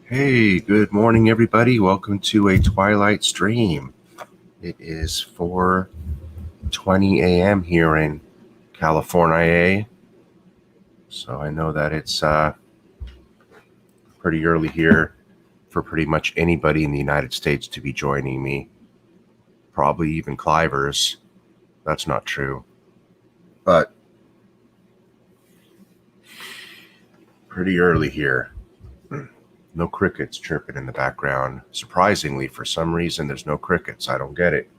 Hey, good morning, everybody. Welcome to a twilight stream. It is 4:20 a.m. here in California. So I know that it's pretty early here for pretty much anybody in the United States to be joining me. Probably even Clivers. That's not true. But pretty early here. No crickets chirping in the background. Surprisingly, for some reason, there's no crickets. I don't get it.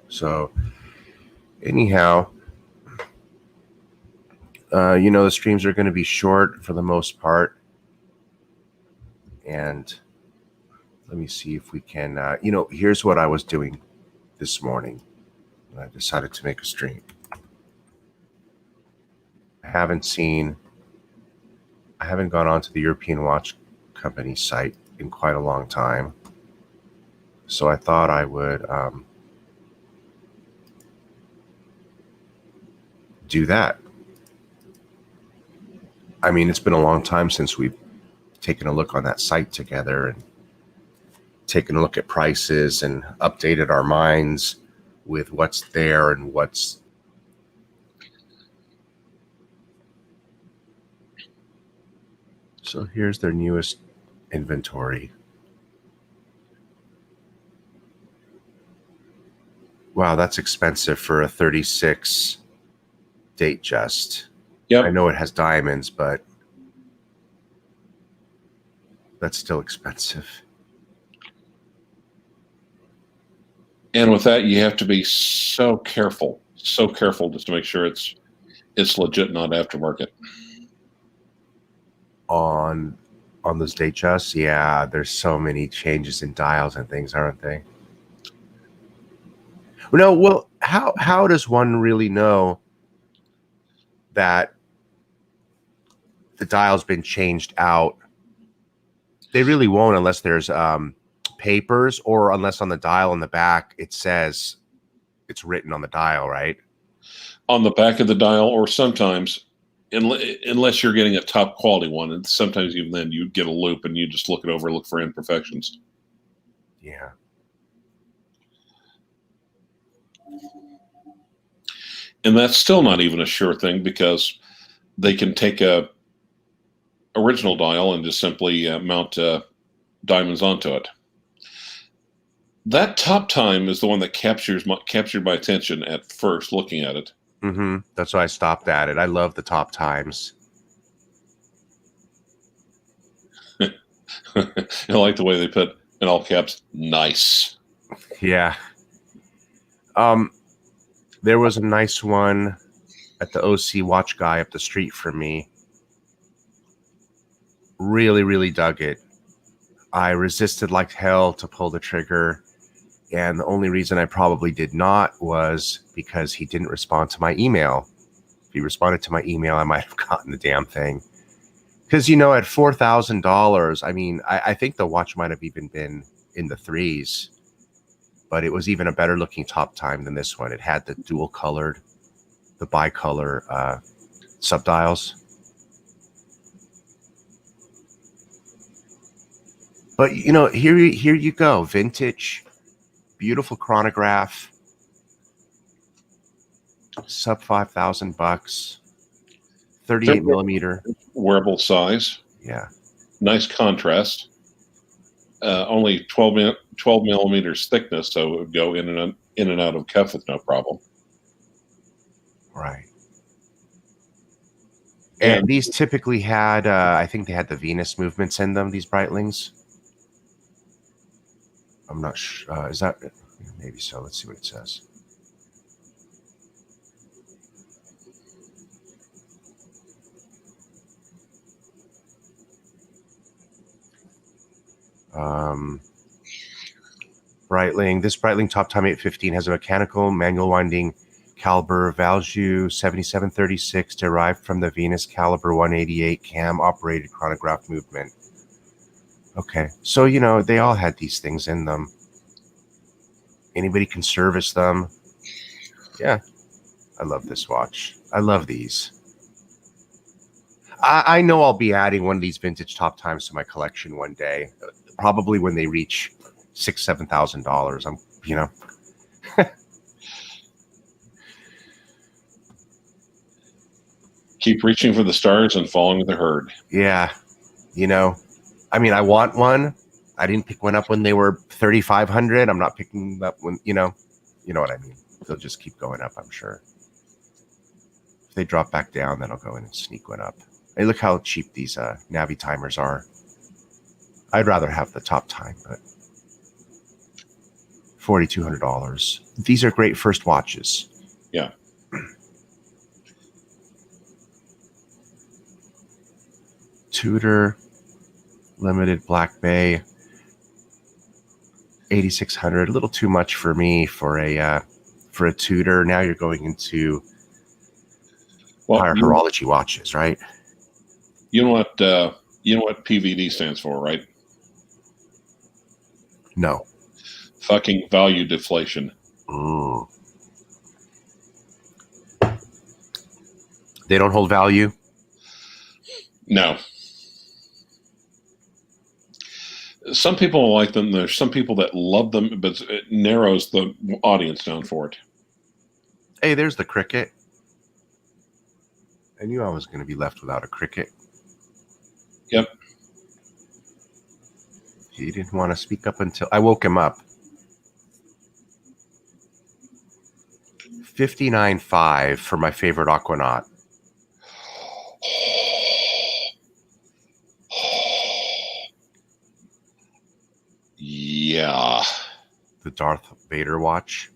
So, anyhow, the streams are going to be short for the most part. And let me see if we can, here's what I was doing this morning when I decided to make a stream. I haven't gone onto the European Watch Company site in quite a long time. So I thought I would do that. I mean, it's been a long time since we've taken a look on that site together and taken a look at prices and updated our minds with what's there and what's so here's their newest inventory. Wow, that's expensive for a 36 date just. Yep. I know it has diamonds, but that's still expensive. And with that, you have to be so careful just to make sure it's legit, not aftermarket. On those date justs, yeah, there's so many changes in dials and things, aren't they? No, well, how does one really know that the dial's been changed out? They really won't unless there's papers or unless on the dial on the back it says it's written on the dial, right? On the back of the dial, or sometimes, unless you're getting a top quality one, and sometimes even then you get a loop and you just look it over, look for imperfections. Yeah. And that's still not even a sure thing, because they can take a original dial and just simply mount diamonds onto it. That top time is the one that captured my attention at first looking at it. Mm-hmm. That's why I stopped at it. I love the top times. I like the way they put in all caps, nice. Yeah. There was a nice one at the OC watch guy up the street from me. Really, really dug it. I resisted like hell to pull the trigger. And the only reason I probably did not was because he didn't respond to my email. If he responded to my email, I might have gotten the damn thing. Because, at $4,000, I mean, I think the watch might have even been in the threes. But it was even a better looking top time than this one. It had the dual colored, the bicolor subdials. But, here you go. Vintage, beautiful chronograph, sub $5,000, 38 millimeter. Wearable size. Yeah. Nice contrast. Only 12 millimeters thickness, so it would go in and out of cuff with no problem. Right. And these typically had, I think they had the Venus movements in them, these Breitlings. I'm not sure. Is that maybe so? Let's see what it says. Breitling. This Breitling Top Time 815 has a mechanical manual winding caliber value 7736 derived from the Venus caliber 188 cam operated chronograph movement. Okay, so you know they all had these things in them. Anybody can service them. Yeah, I love this watch. I love these. I know I'll be adding one of these vintage Top Times to my collection one day, probably when they reach $6,000-$7,000. I'm, you know. Keep reaching for the stars and following the herd. Yeah, you know, I mean, I want one. I didn't pick one up when they were $3,500. I'm not picking them up when, you know what I mean. They'll just keep going up, I'm sure. If they drop back down, then I'll go in and sneak one up. Hey, look how cheap these Navi timers are. I'd rather have the Top Time, but $4,200. These are great first watches. Yeah. Tudor Limited Black Bay 8,600. A little too much for me for a Tudor. Now you're going into higher horology watches, right? You know what PVD stands for, right? No. Fucking value deflation. Mm. They don't hold value? No. Some people like them. There's some people that love them, but it narrows the audience down for it. Hey, there's the cricket. I knew I was going to be left without a cricket. Yep. He didn't want to speak up until I woke him up. 59.5 for my favorite aquanaut. Yeah. The Darth Vader watch.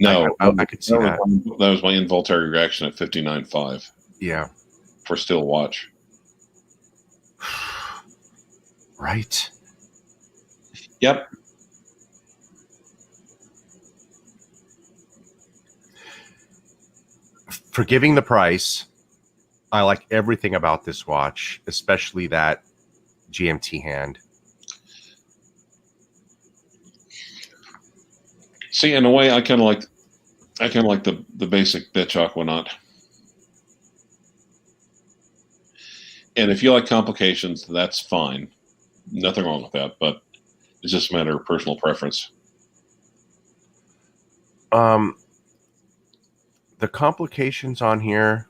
No, I could see that. That was my involuntary reaction at 59.5. Yeah. For still watch. Right. Yep. Forgiving the price, I like everything about this watch, especially that GMT hand. See, in a way, I kind of like the basic bitch aquanaut. And if you like complications, that's fine. Nothing wrong with that, but it's just a matter of personal preference. The complications on here,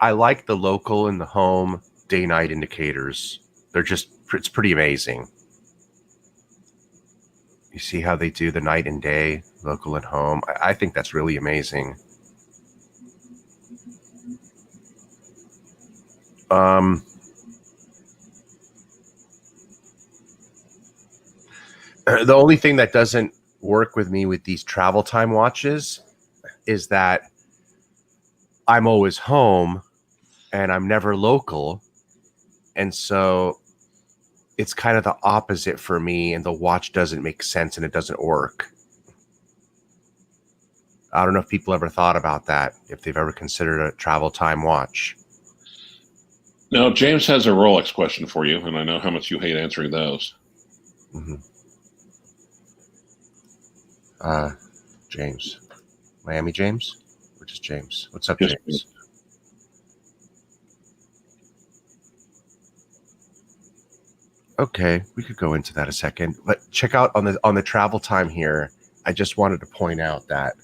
I like the local and the home day-night indicators. It's pretty amazing. You see how they do the night and day, local and home. I think that's really amazing. The only thing that doesn't work with me with these travel time watches is that I'm always home and I'm never local. And so it's kind of the opposite for me, and the watch doesn't make sense and it doesn't work. I don't know if people ever thought about that, if they've ever considered a travel time watch. Now, James has a Rolex question for you, and I know how much you hate answering those. Mm-hmm. James. Miami James? Or just James? What's up, Yes, James? Okay, we could go into that a second. But check out on the travel time here. I just wanted to point out that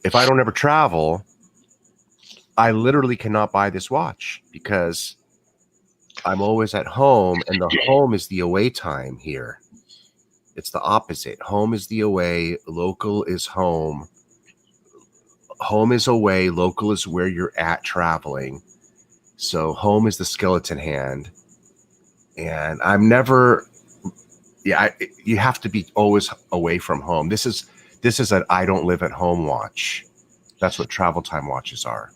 if I don't ever travel, I literally cannot buy this watch because I'm always at home, and the home is the away time here. It's the opposite. Home is the away, local is home. Home is away, local is where you're at traveling. So home is the skeleton hand. And I'm never, you have to be always away from home. This This is an I don't live at home watch. That's what travel time watches are.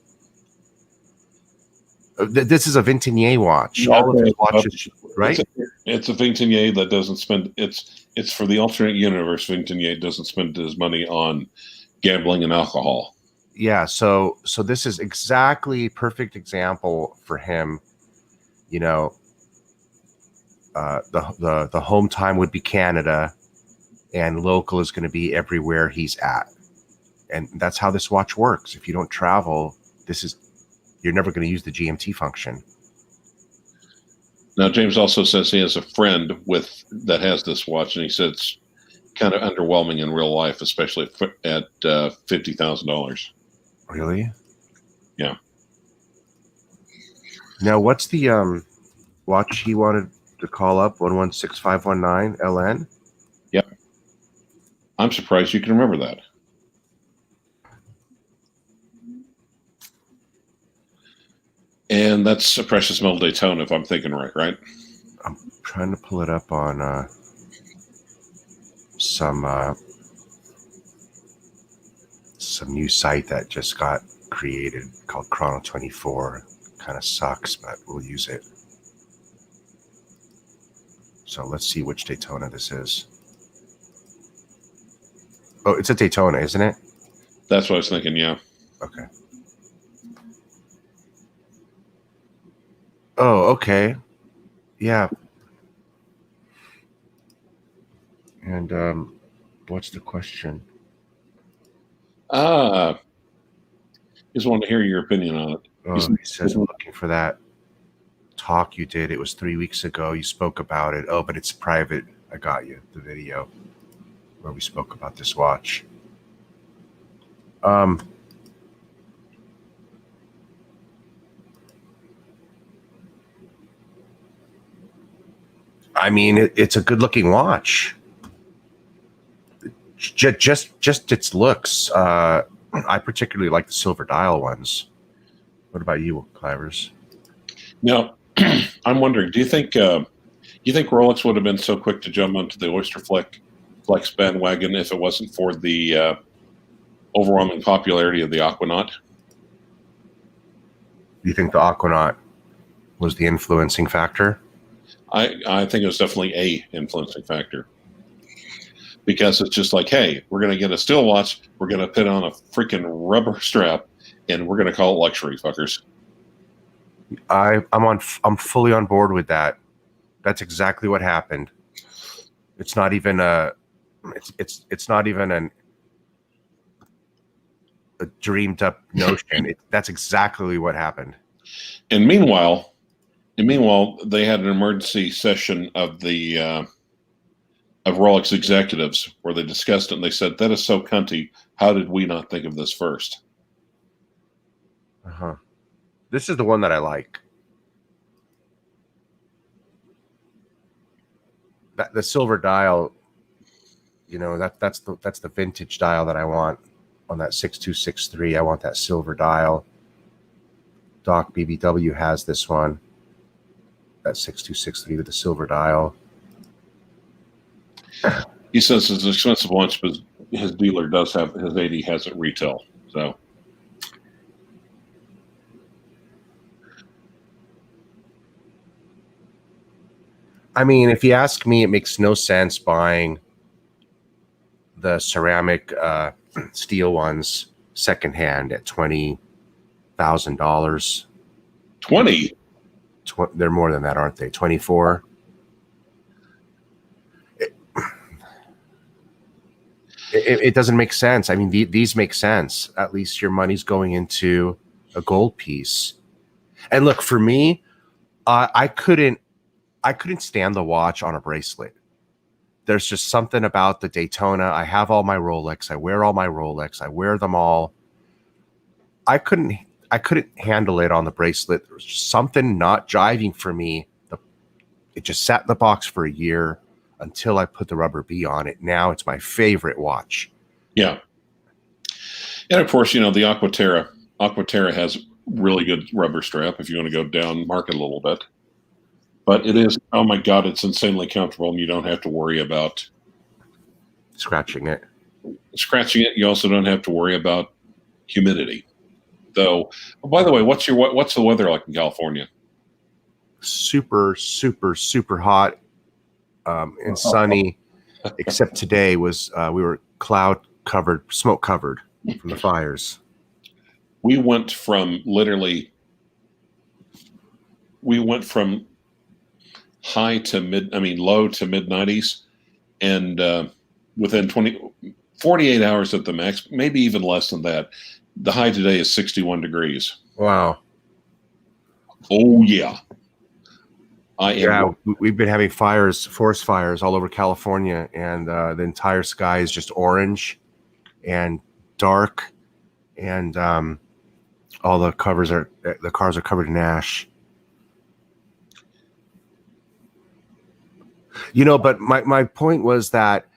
This is a Vintenier watch. All of his watches, right? It's a Vintenier that doesn't spend. It's for the alternate universe. Vintenier doesn't spend his money on gambling and alcohol. Yeah. So this is exactly perfect example for him. You know, the home time would be Canada, and local is going to be everywhere he's at, and that's how this watch works. If you don't travel, you're never going to use the GMT function. Now, James also says he has a friend that has this watch, and he said it's kind of underwhelming in real life, especially at $50,000. Really? Yeah. Now, what's the watch he wanted to call up? 116519 LN? Yep. I'm surprised you can remember that. And that's a precious metal Daytona, if I'm thinking right? I'm trying to pull it up on some new site that just got created called Chrono 24. Kind of sucks, but we'll use it. So let's see which Daytona this is. Oh, it's a Daytona, isn't it? That's what I was thinking, yeah. Okay. Oh, okay. Yeah. And what's the question? Just wanted to hear your opinion on it. Oh, he says, I'm looking for that talk you did. It was 3 weeks ago. You spoke about it. Oh, but it's private. I got you. The video where we spoke about this watch. I mean, it's a good-looking watch. Just its looks. I particularly like the silver dial ones. What about you, Clivers? Now, I'm wondering, do you think Rolex would have been so quick to jump onto the Oyster Flex bandwagon if it wasn't for the overwhelming popularity of the Aquanaut? Do you think the Aquanaut was the influencing factor? I think it was definitely a influencing factor. Because it's just like, hey, we're going to get a still watch, we're going to put on a freaking rubber strap, and we're going to call it luxury, fuckers. I'm fully on board with that. That's exactly what happened. It's not even a dreamed up notion. That's exactly what happened. And meanwhile, they had an emergency session of the of Rolex executives where they discussed it, and they said, that is so cunty. How did we not think of this first? Uh-huh. This is the one that I like. The silver dial, you know, that's the vintage dial that I want on that 6263. I want that silver dial. Doc BBW has this one, that 6263 with the silver dial. He says it's an expensive watch, but his dealer does have his 80 has it retail. So, I mean, if you ask me, it makes no sense buying the ceramic steel ones secondhand at $20,000. 20. They're more than that, aren't they? 24. It doesn't make sense. I mean, these make sense. At least your money's going into a gold piece. And look, for me, I couldn't stand the watch on a bracelet. There's just something about the Daytona. I have all my Rolex. I wear all my Rolex. I wear them all. I couldn't handle it on the bracelet. There was just something not jiving for me. It just sat in the box for a year until I put the rubber B on it. Now it's my favorite watch. Yeah. And of course, you know, the Aquaterra has really good rubber strap if you want to go down market a little bit. But it is, oh my God, it's insanely comfortable, and you don't have to worry about scratching it. scratching it, you also don't have to worry about humidity. Though, oh, by the way, what's the weather like in California? Super, super, super hot and sunny. Except today was we were cloud covered, smoke covered from the fires. We went from high to low to mid 90s, and within 48 hours at the max, maybe even less than that. The high today is 61 degrees. Wow. Oh yeah. We've been having forest fires all over California, and the entire sky is just orange and dark, and all the cars are covered in ash. But my point was that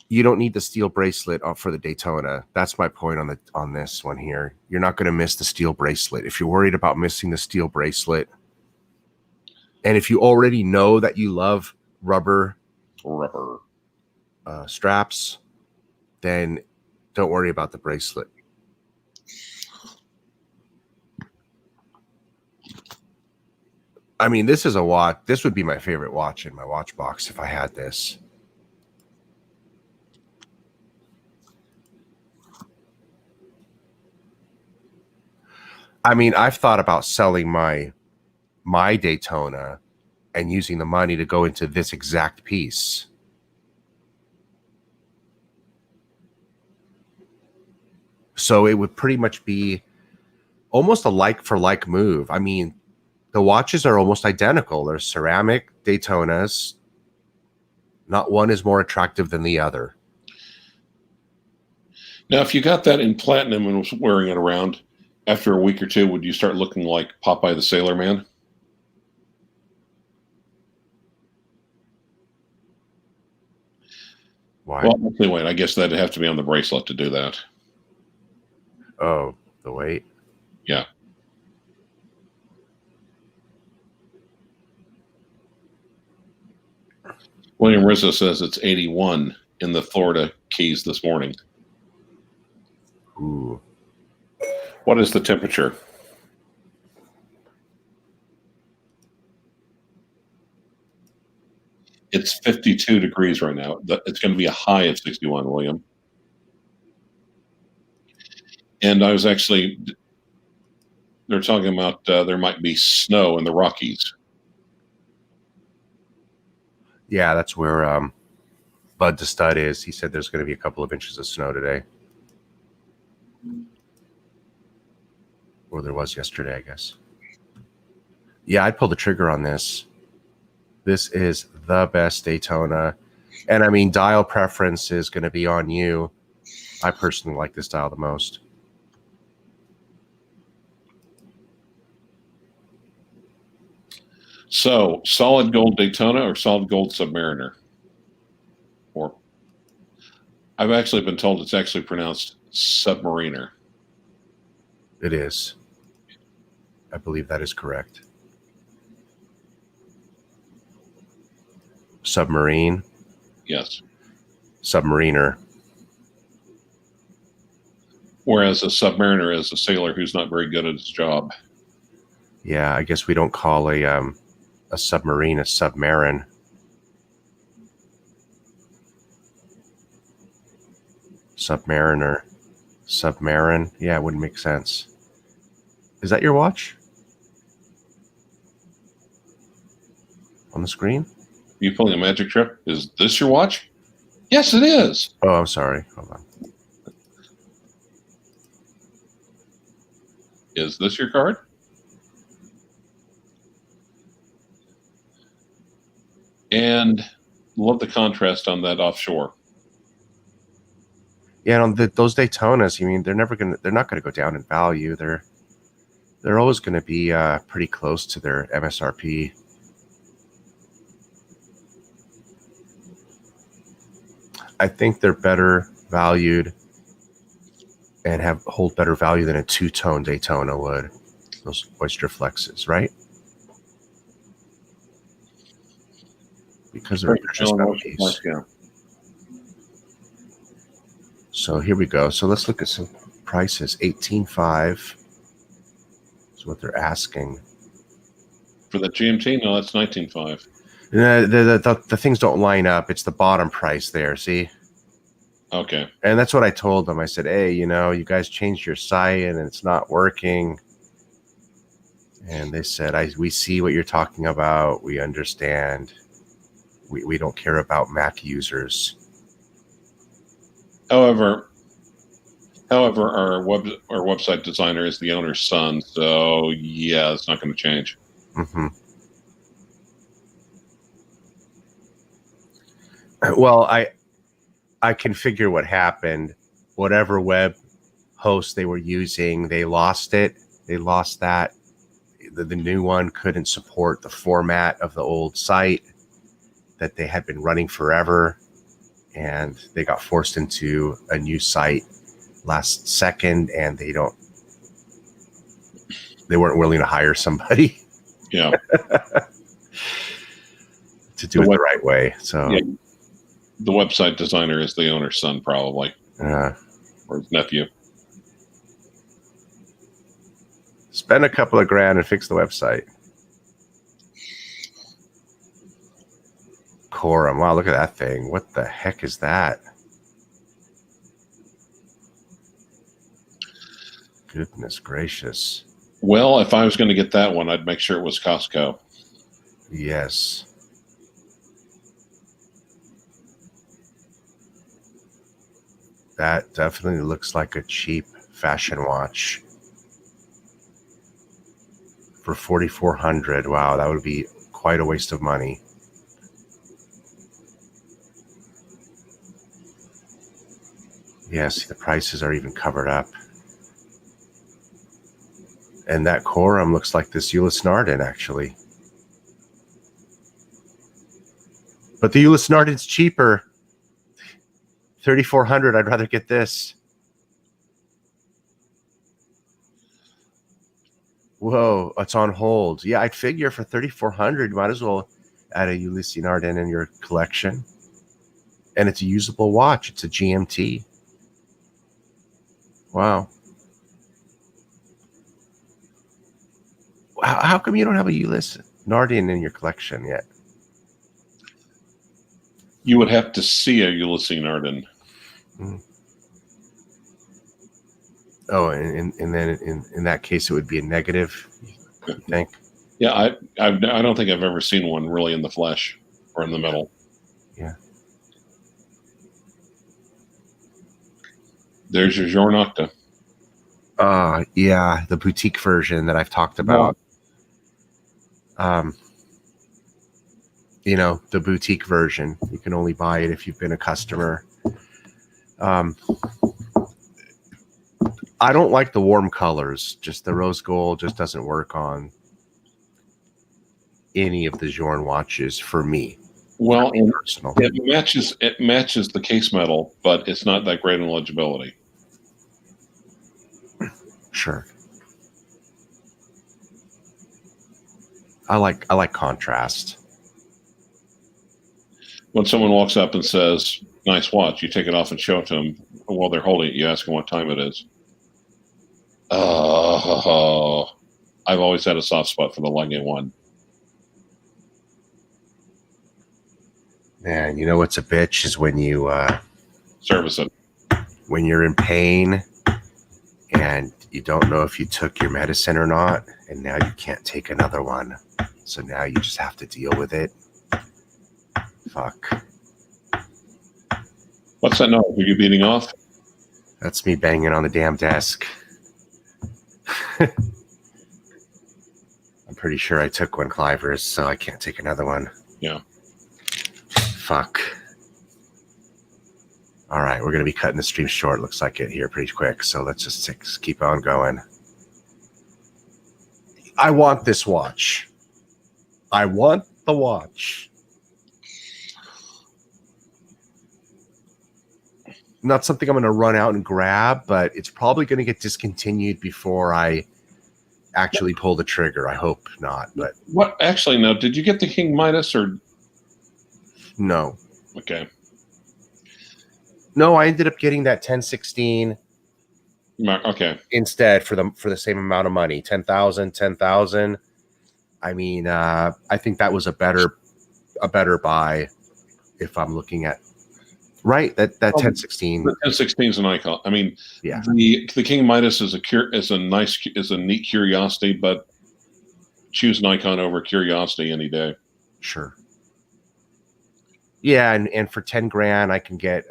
you don't need the steel bracelet for the Daytona. That's my point on this one here. You're not going to miss the steel bracelet. If you're worried about missing the steel bracelet, and if you already know that you love rubber straps, then don't worry about the bracelet. I mean, this is a watch. This would be my favorite watch in my watch box if I had this. I mean, I've thought about selling my Daytona and using the money to go into this exact piece. So it would pretty much be almost a like for like move. I mean, the watches are almost identical. They're ceramic Daytonas. Not one is more attractive than the other. Now, if you got that in platinum and was wearing it around, after a week or two, would you start looking like Popeye the Sailor Man? Why? Well, anyway, I guess that'd have to be on the bracelet to do that. Oh, the weight? Yeah. William Rizzo says it's 81 in the Florida Keys this morning. Ooh. What is the temperature? It's 52 degrees right now. It's going to be a high of 61, William. And I was actually, they're talking about there might be snow in the Rockies. Yeah, that's where Bud the Stud is. He said there's going to be a couple of inches of snow today. Or there was yesterday, I guess. Yeah, I'd pull the trigger on this. This is the best Daytona. And I mean, dial preference is going to be on you. I personally like this dial the most. So, solid gold Daytona or solid gold Submariner? Or I've actually been told it's actually pronounced Submariner. It is. I believe that is correct. Submarine? Yes. Submariner. Whereas a Submariner is a sailor who's not very good at his job. Yeah, I guess we don't call a submarine a submarine. Submariner. Submarine. Yeah, it wouldn't make sense. Is that your watch? On the screen? Are you pulling a magic trick? Is this your watch? Yes, it is. Oh, I'm sorry. Hold on. Is this your card? And love the contrast on that offshore. Yeah, on those Daytonas, I mean, they're not gonna go down in value. They're always gonna be pretty close to their MSRP. I think they're better valued and hold better value than a two-tone Daytona would. Those Oyster Flexes, right? Because they're just metal piece. Yeah. So here we go. So let's look at some prices. 18.5 is what they're asking. For the GMT? No, that's 19.5. The things don't line up. It's the bottom price there, see? Okay. And that's what I told them. I said, hey, you know, you guys changed your site and it's not working. And they said, we see what you're talking about. We understand. We don't care about Mac users. However, our website designer is the owner's son, so yeah, it's not going to change. Mm-hmm. Well, I can figure what happened. Whatever web host they were using, they lost it. They lost that. The new one couldn't support the format of the old site that they had been running forever, and they got forced into a new site last second, and they weren't willing to hire somebody Yeah. to do it the right way. So yeah, the website designer is the owner's son, probably, or his nephew. Spend a couple of grand and fix the website. Quorum. Wow, look at that thing. What the heck is that? Goodness gracious. Well, if I was going to get that one, I'd make sure it was Costco. Yes. That definitely looks like a cheap fashion watch. For $4,400. Wow, that would be quite a waste of money. Yes, the prices are even covered up. And that Quorum looks like this Ulysse Nardin, actually. But the Ulysse Nardin's cheaper. $3,400. I'd rather get this. Whoa, it's on hold. Yeah, I'd figure for $3,400, you might as well add a Ulysse Nardin in your collection. And it's a usable watch. It's a GMT. Wow. How come you don't have a Ulysse Nardin in your collection yet? You would have to see a Ulysse Nardin. Mm. Oh, and then in that case, it would be a negative, you think? Yeah, I don't think I've ever seen one really in the flesh or in the metal. Yeah. There's your Jornocta. Yeah, the boutique version that I've talked about. You know, the boutique version. You can only buy it if you've been a customer. I don't like the warm colors. Just the rose gold just doesn't work on any of the Journe watches for me. Well, personal. It matches the case metal, but it's not that great in legibility. Sure. I like contrast. When someone walks up and says, "Nice watch," you take it off and show it to them while they're holding it. You ask them what time it is. Oh, I've always had a soft spot for the Lange one. Man, you know what's a bitch is when you service it. When you're in pain and you don't know if you took your medicine or not, and now you can't take another one. So now you just have to deal with it. Fuck. What's that noise? Are you beating off? That's me banging on the damn desk. I'm pretty sure I took one Clyve's, so I can't take another one. Yeah. Fuck. All right, we're going to be cutting the stream short. Looks like it here pretty quick. So let's just keep on going. I want this watch. I want the watch. Not something I'm going to run out and grab, but it's probably going to get discontinued before I actually pull the trigger. I hope not. But what? Actually, no. Did you get the King Midas or no? Okay. No, I ended up getting that 1016 Okay. instead for the same amount of money. 10,000. I mean, I think that was a better buy if I'm looking at right that 1016. The 1016 is an icon. I mean, Yeah. The King Midas is a neat curiosity, but choose Nikon over curiosity any day. Sure. Yeah, and for 10 grand I can get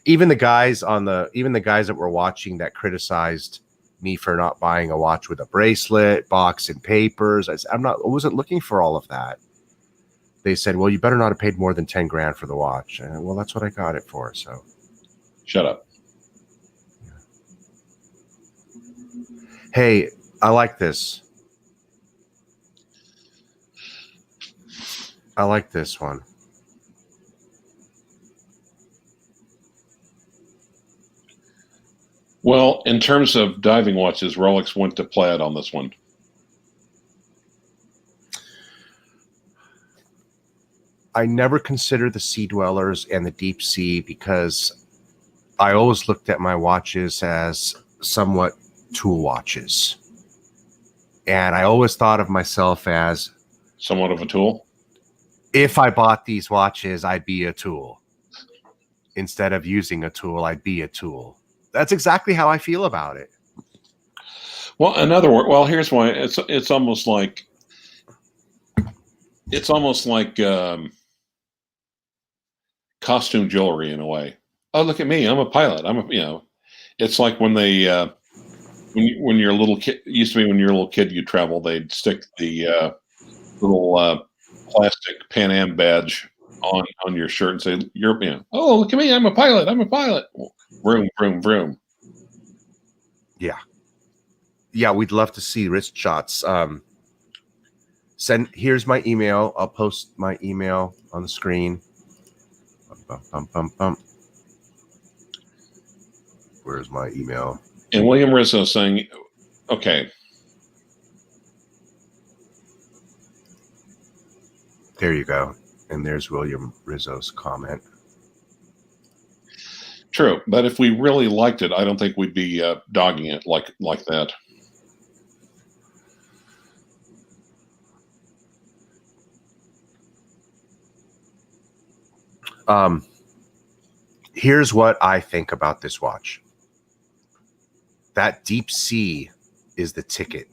even the guys that were watching that criticized me for not buying a watch with a bracelet, box, and papers. I wasn't looking for all of that. They said, well, you better not have paid more than 10 grand for the watch. And, well, that's what I got it for. So shut up. Hey, I like this. I like this one. Well, in terms of diving watches, Rolex went to plaid on this one. I never consider the sea dwellers and the deep sea because I always looked at my watches as somewhat tool watches. And I always thought of myself as somewhat of a tool. If I bought these watches, I'd be a tool. Instead of using a tool, I'd be a tool. That's exactly how I feel about it. Well, another word. Well, here's why. It's almost like costume jewelry in a way. Oh, look at me! I'm a pilot. It's like when they when you're a little kid. Used to be when you're a little kid, you travel. They'd stick the little plastic Pan Am badge on your shirt and say, oh, look at me! I'm a pilot. I'm a pilot. Vroom, vroom, vroom. Yeah, we'd love to see wrist shots. Here's my email. I'll post my email on the screen. Where's my email? And William Rizzo saying, okay. There you go. And there's William Rizzo's comment. True, but if we really liked it, I don't think we'd be dogging it like that. Here's what I think about this watch. That deep sea is the ticket.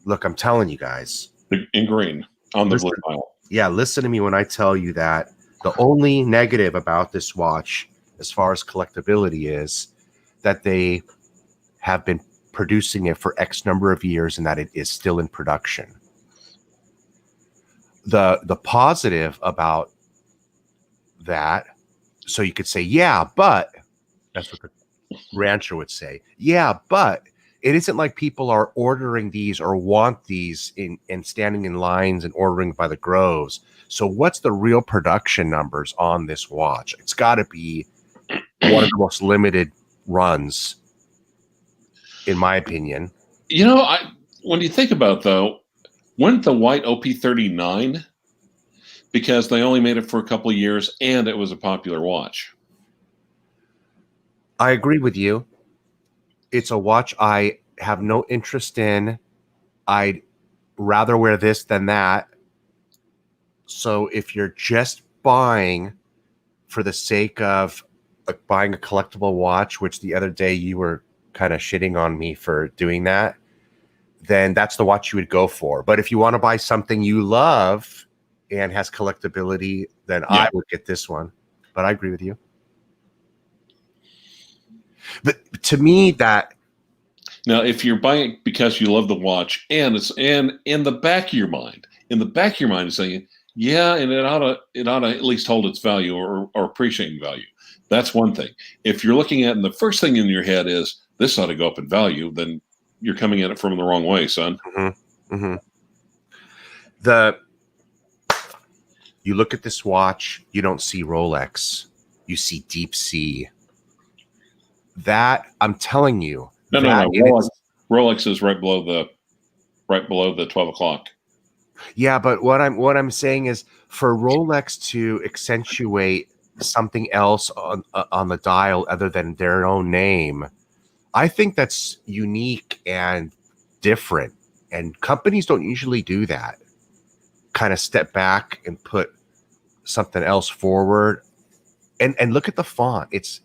Look, I'm telling you guys. In green on the blue file. Yeah, listen to me when I tell you that the only negative about this watch, as far as collectability, is that they have been producing it for X number of years and that it is still in production. The positive about that, so you could say, yeah, but that's what the rancher would say. Yeah, but it isn't like people are ordering these or want these and standing in lines and ordering by the groves. So what's the real production numbers on this watch? It's got to be one of the most limited runs, in my opinion. When you think about it, though, wouldn't the white OP39, because they only made it for a couple of years and it was a popular watch? I agree with you. It's a watch I have no interest in. I'd rather wear this than that. So if you're just buying for the sake of buying a collectible watch, which the other day you were kind of shitting on me for doing that, then that's the watch you would go for. But if you want to buy something you love and has collectability, then I would get this one. But I agree with you. But to me, that now, if you're buying it because you love the watch, and it's in the back of your mind, is saying, yeah, and it ought to at least hold its value or appreciating value. That's one thing. If you're looking at it and the first thing in your head is this ought to go up in value, then you're coming at it from the wrong way, son. Mm-hmm. Mm-hmm. You look at this watch, you don't see Rolex, you see deep sea. That, I'm telling you. No. Rolex is right below the 12 o'clock. Yeah, but what I'm saying is, for Rolex to accentuate something else on the dial other than their own name. I think that's unique and different, and companies don't usually do that. Kind of step back and put something else forward. And look at the font.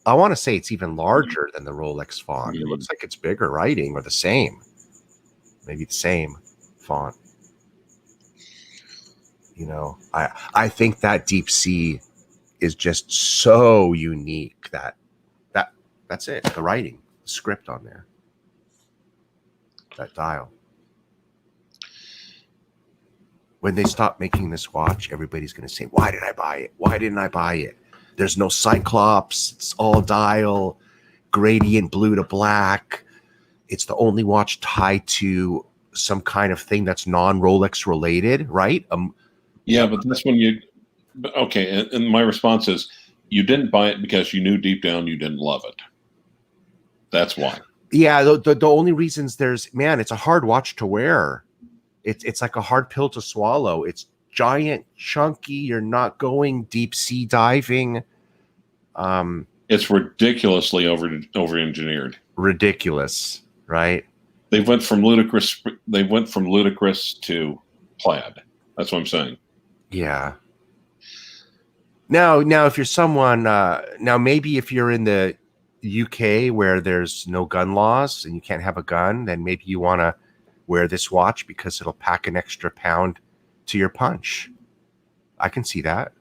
I want to say it's even larger than the Rolex font. It looks like it's bigger writing, or the same. Maybe the same font. You know, I think that deep sea is just so unique that's it. The writing, the script on there. That dial. When they stop making this watch, everybody's going to say, why did I buy it? Why didn't I buy it? There's no Cyclops. It's all dial, gradient blue to black. It's the only watch tied to some kind of thing that's non-Rolex related, right? Yeah, but this one okay. And my response is, you didn't buy it because you knew deep down you didn't love it. That's why. Yeah, the only reasons it's a hard watch to wear. It's like a hard pill to swallow. It's giant, chunky. You're not going deep sea diving. It's ridiculously over-engineered. Ridiculous, right? They went from ludicrous to plaid. That's what I'm saying. Yeah. Now, if you're someone, now maybe if you're in the UK where there's no gun laws and you can't have a gun, then maybe you want to wear this watch because it'll pack an extra pound to your punch. I can see that.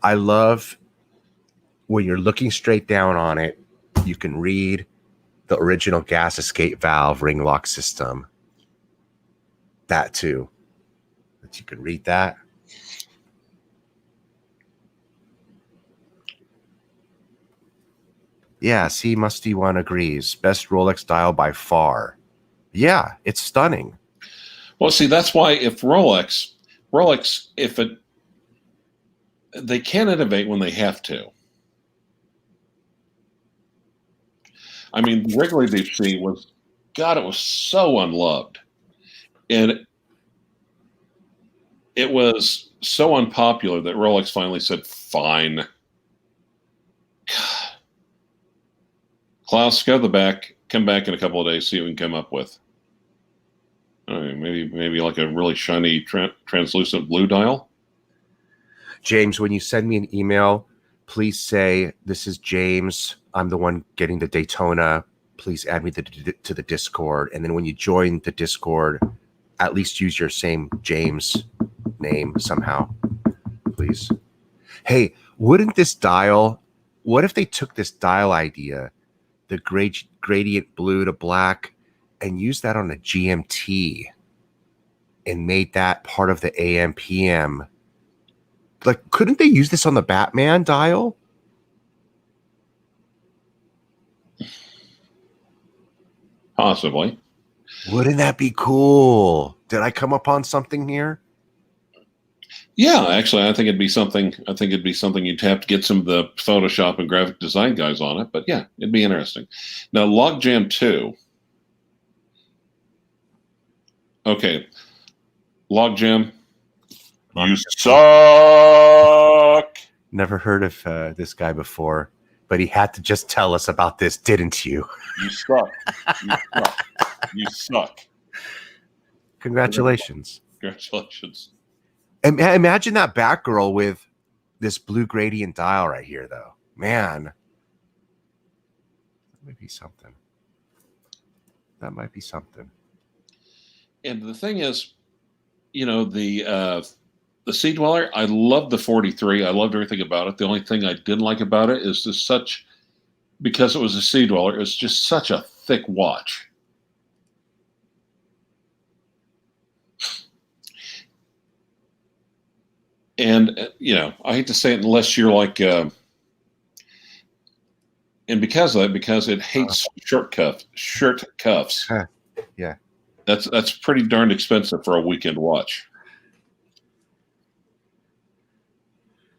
I love when you're looking straight down on it, you can read the original gas escape valve ring lock system. That too. That you can read that. Yeah, see, Musty One agrees. Best Rolex dial by far. Yeah, it's stunning. Well, see, that's why if Rolex, they can innovate when they have to. I mean, Wrigley Deep Sea it was so unloved. And it was so unpopular that Rolex finally said, fine. Klaus, go to the back, come back in a couple of days, see what we can come up with. I mean, maybe like a really shiny, translucent blue dial. James, when you send me an email, please say, this is James. I'm the one getting the Daytona. Please add me to the Discord. And then when you join the Discord, at least use your same James name somehow, please. Hey, what if they took this dial idea, the gradient blue to black, and used that on a GMT and made that part of the AM PM? Like, couldn't they use this on the Batman dial? Possibly. Wouldn't that be cool? Did I come upon something here? Yeah, actually, I think it'd be something you'd have to get some of the Photoshop and graphic design guys on it. But yeah, it'd be interesting. Now, Logjam 2. Okay. Logjam, you suck. Never heard of this guy before, but he had to just tell us about this, didn't you? You suck. You suck. You suck. Congratulations. Congratulations. Imagine that Batgirl with this blue gradient dial right here, though. Man, that might be something. That might be something. And the thing is, you know, the Sea Dweller, I loved the 43. I loved everything about it. The only thing I didn't like about it is because it was a Sea Dweller, it was just such a thick watch. And, you know, I hate to say it unless you're like, and because of that, because it hates shirt cuffs. Yeah. That's pretty darn expensive for a weekend watch.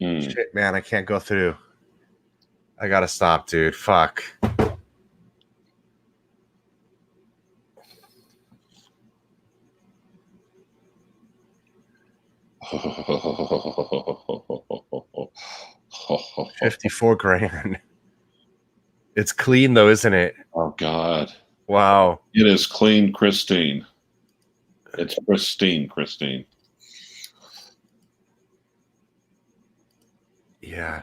Shit, man, I can't go through. I gotta stop, dude. Fuck. $54,000. It's clean though, isn't it? Oh God. Wow. It is clean, Christine. It's pristine, Christine. Yeah.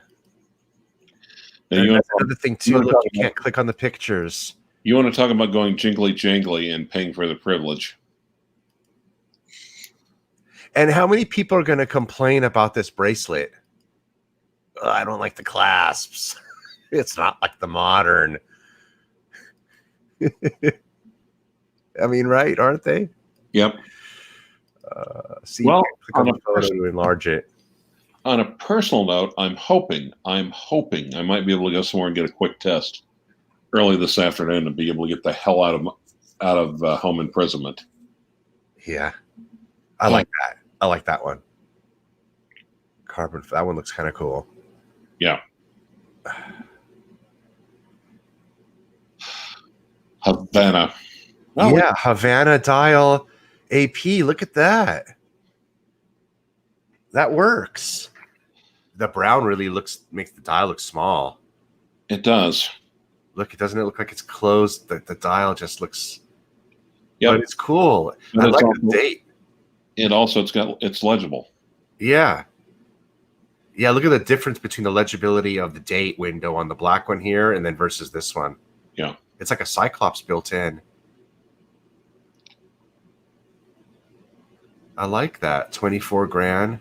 Now, And that's another thing too. Look, you can't click on the pictures. You want to talk about going jingly jangly and paying for the privilege. And how many people are going to complain about this bracelet? Oh, I don't like the clasps. It's not like the modern. I mean, right? Aren't they? Yep. See, well, click on the photo to enlarge it. On a personal note, I'm hoping I might be able to go somewhere and get a quick test early this afternoon and be able to get the hell out of home imprisonment. Yeah, I like that. I like that one. Carbon. That one looks kind of cool. Yeah. Havana. Oh, yeah, Havana dial AP. Look at that. That works. The brown really makes the dial look small. It does. Look, doesn't it look like it's closed? The dial just looks. Yeah, but it's cool. I like the date. It's legible. Yeah. Yeah, look at the difference between the legibility of the date window on the black one here and then versus this one. Yeah. It's like a Cyclops built in. I like that. $24,000.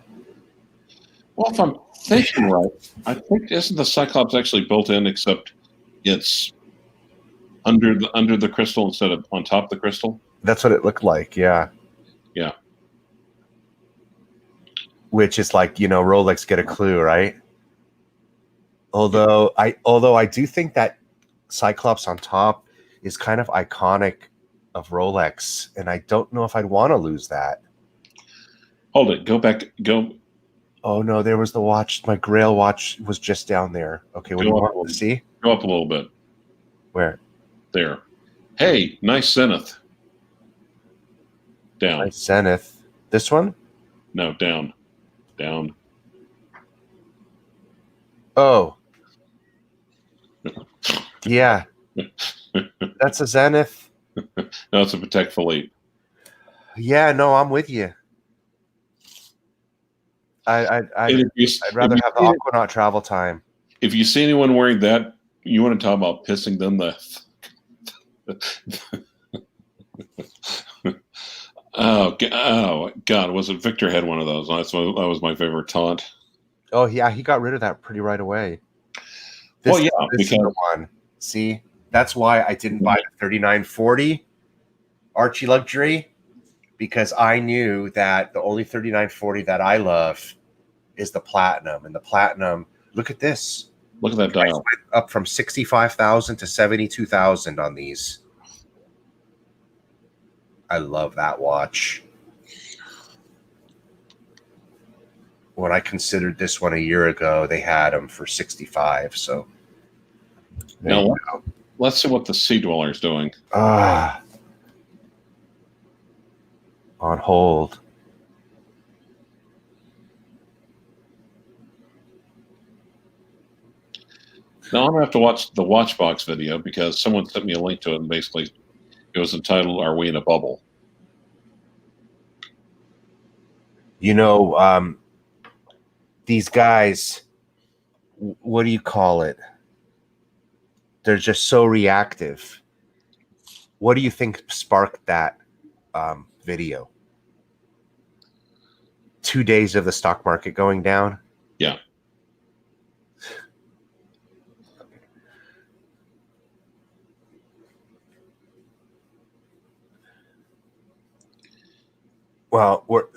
Well, if I'm thinking right, I think isn't the Cyclops actually built in, except it's under the crystal instead of on top of the crystal? That's what it looked like, yeah. Yeah. Which is like, Rolex get a clue, right? Although I do think that Cyclops on top is kind of iconic of Rolex, and I don't know if I'd want to lose that. Hold it. Go back. Go. Oh no, there was the watch. My Grail watch was just down there. Okay, what do you want to see? Go up a little bit. Where? There. Hey, nice zenith. Down. Nice zenith. This one? No, down. Down. Oh. Yeah. That's a zenith. No, it's a Patek Philippe. Yeah, no, I'm with you. I'd rather have the aquanaut travel time. If you see anyone wearing that, you want to talk about pissing them the. Oh God! Was it Victor had one of those? That was my favorite taunt. Oh yeah, he got rid of that pretty right away. This is the one. See, that's why I didn't buy the 3940 Archie Luxury, because I knew that the only 3940 that I love is the platinum, and the platinum. Look at this. Look at that dial. Went up from 65,000 to 72,000 on these. I love that watch. When I considered this one a year ago, they had them for 65. So now let's see what the Sea Dweller is doing. On hold. Now I'm gonna have to watch the Watchbox video because someone sent me a link to it, and basically it was entitled "Are We in a Bubble?" These guys, what do you call it? They're just so reactive. What do you think sparked that video? 2 days of the stock market going down? Yeah. Well, we're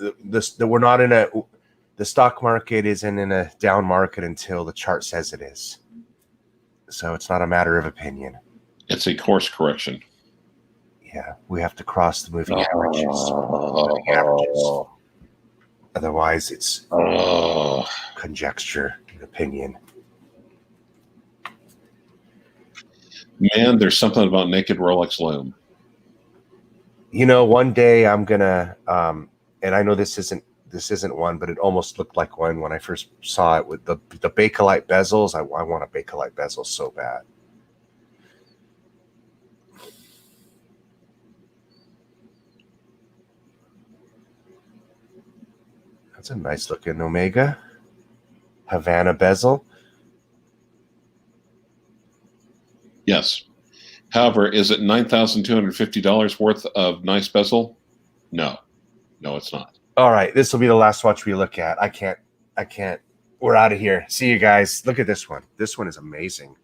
not in the stock market isn't in a down market until the chart says it is. So it's not a matter of opinion. It's a course correction. Yeah, we have to cross the moving averages. Otherwise, it's conjecture and opinion. Man, there's something about naked Rolex loom. One day I'm gonna, and I know this isn't this isn't one, but it almost looked like one when I first saw it with the Bakelite bezels. I want a Bakelite bezel so bad. That's a nice looking Omega. Havana bezel. Yes. However, is it $9,250 worth of nice bezel? No. No, it's not. All right, this will be the last watch we look at. I can't. We're out of here. See you guys. Look at this one. This one is amazing.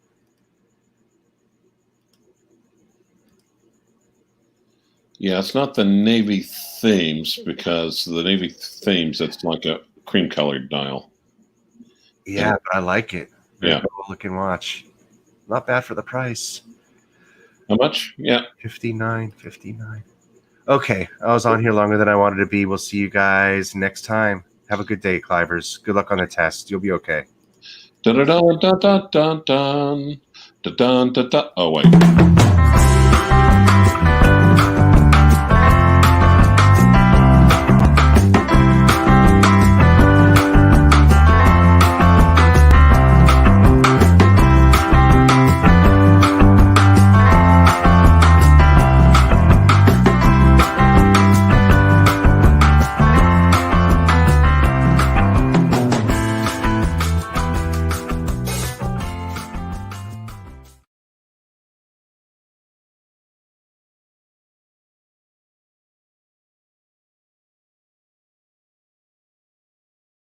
Yeah, it's not the navy themes, because the navy themes, it's like a cream colored dial. Yeah, but I like it. Very Yeah. cool looking watch. Not bad for the price. How much? Yeah. $59.59. Okay, I was on here longer than I wanted to be. We'll see you guys next time. Have a good day, Clivers. Good luck on the test. You'll be okay. Dun dun dun dun dun dun dun dun dun. Oh wait.